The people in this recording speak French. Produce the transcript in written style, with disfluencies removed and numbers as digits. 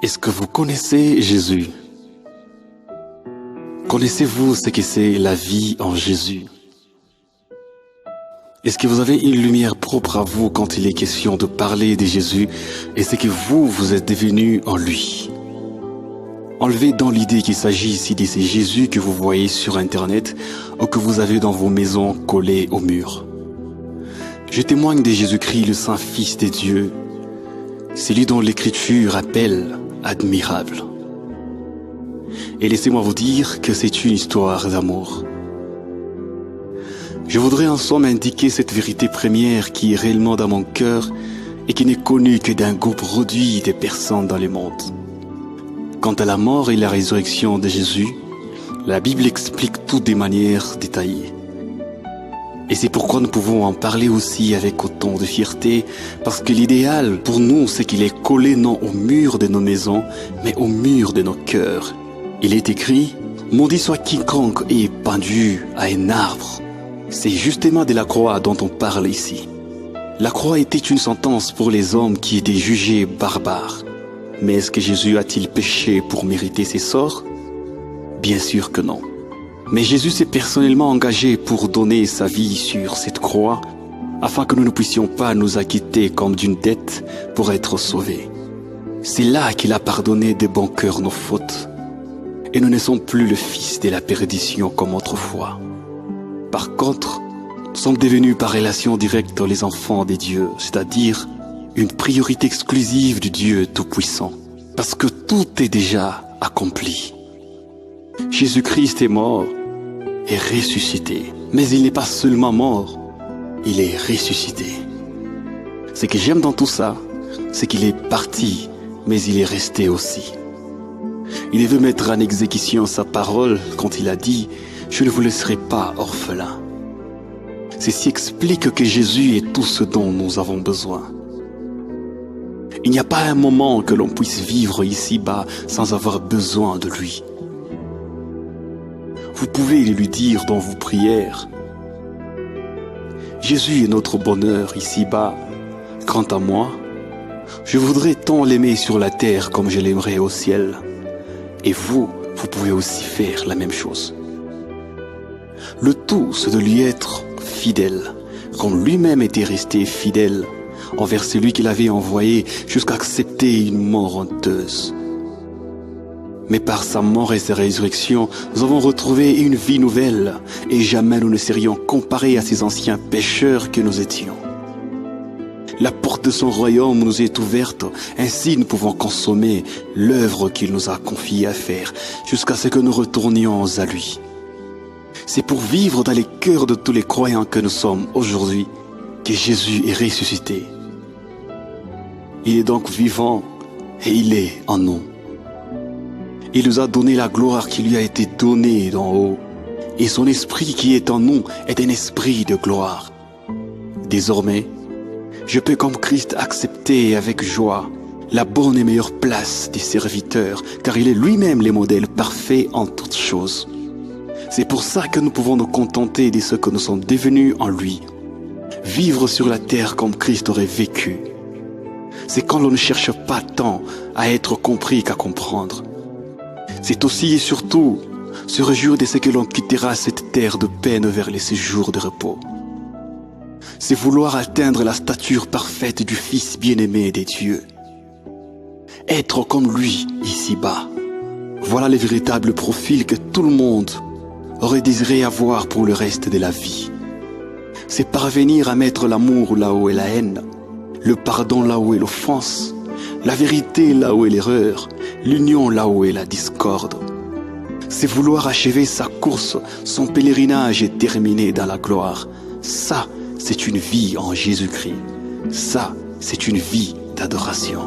Est-ce que vous connaissez Jésus? Connaissez-vous ce que c'est la vie en Jésus? Est-ce que vous avez une lumière propre à vous quand il est question de parler de Jésus et ce que vous êtes devenu en lui? Enlevez donc l'idée qu'il s'agit ici de ce Jésus que vous voyez sur Internet ou que vous avez dans vos maisons collés au mur. Je témoigne de Jésus-Christ, le Saint Fils de Dieu, celui dont l'Écriture appelle admirable. Et laissez-moi vous dire que c'est une histoire d'amour. Je voudrais en somme indiquer cette vérité première qui est réellement dans mon cœur et qui n'est connue que d'un groupe réduit de personnes dans le monde. Quant à la mort et la résurrection de Jésus, la Bible explique tout de manière détaillée. Et c'est pourquoi nous pouvons en parler aussi avec autant de fierté, parce que l'idéal pour nous, c'est qu'il est collé non au mur de nos maisons, mais au mur de nos cœurs. Il est écrit « Maudit soit quiconque est pendu à un arbre ». C'est justement de la croix dont on parle ici. La croix était une sentence pour les hommes qui étaient jugés barbares. Mais est-ce que Jésus a-t-il péché pour mériter ses sorts? Bien sûr que non. Mais Jésus s'est personnellement engagé pour donner sa vie sur cette croix, afin que nous ne puissions pas nous acquitter comme d'une dette pour être sauvés. C'est là qu'il a pardonné de bon cœur nos fautes. Et nous ne sommes plus le fils de la perdition comme autrefois. Par contre, nous sommes devenus par relation directe les enfants de Dieu, c'est-à-dire une priorité exclusive du Dieu Tout-Puissant, parce que tout est déjà accompli. Jésus-Christ est mort et ressuscité, mais il n'est pas seulement mort, il est ressuscité. Ce que j'aime dans tout ça, c'est qu'il est parti, mais il est resté aussi. Il veut mettre en exécution sa parole quand il a dit « Je ne vous laisserai pas orphelins ». Ceci explique que Jésus est tout ce dont nous avons besoin. Il n'y a pas un moment que l'on puisse vivre ici-bas sans avoir besoin de lui. Vous pouvez lui dire dans vos prières « Jésus est notre bonheur ici-bas. Quant à moi, je voudrais tant l'aimer sur la terre comme je l'aimerais au ciel. » Et vous pouvez aussi faire la même chose. Le tout, c'est de lui être fidèle, comme lui-même était resté fidèle envers celui qu'il avait envoyé jusqu'à accepter une mort honteuse. Mais par sa mort et sa résurrection, nous avons retrouvé une vie nouvelle et jamais nous ne serions comparés à ces anciens pécheurs que nous étions. La porte de son royaume nous est ouverte, ainsi nous pouvons consommer l'œuvre qu'il nous a confiée à faire jusqu'à ce que nous retournions à lui. C'est pour vivre dans les cœurs de tous les croyants que nous sommes aujourd'hui que Jésus est ressuscité. Il est donc vivant et il est en nous. Il nous a donné la gloire qui lui a été donnée d'en haut. Et son esprit qui est en nous est un esprit de gloire. Désormais, je peux comme Christ accepter avec joie la bonne et meilleure place des serviteurs, car il est lui-même le modèle parfait en toutes choses. C'est pour ça que nous pouvons nous contenter de ce que nous sommes devenus en lui. Vivre sur la terre comme Christ aurait vécu. C'est quand l'on ne cherche pas tant à être compris qu'à comprendre. C'est aussi et surtout se réjouir de ce que l'on quittera cette terre de peine vers les séjours de repos. C'est vouloir atteindre la stature parfaite du Fils bien-aimé des dieux. Être comme lui ici-bas. Voilà le véritable profil que tout le monde aurait désiré avoir pour le reste de la vie. C'est parvenir à mettre l'amour là où est la haine, le pardon là où est l'offense, la vérité là où est l'erreur, l'union là où est la discorde. C'est vouloir achever sa course, son pèlerinage est terminé dans la gloire. Ça, c'est une vie en Jésus-Christ. Ça, c'est une vie d'adoration.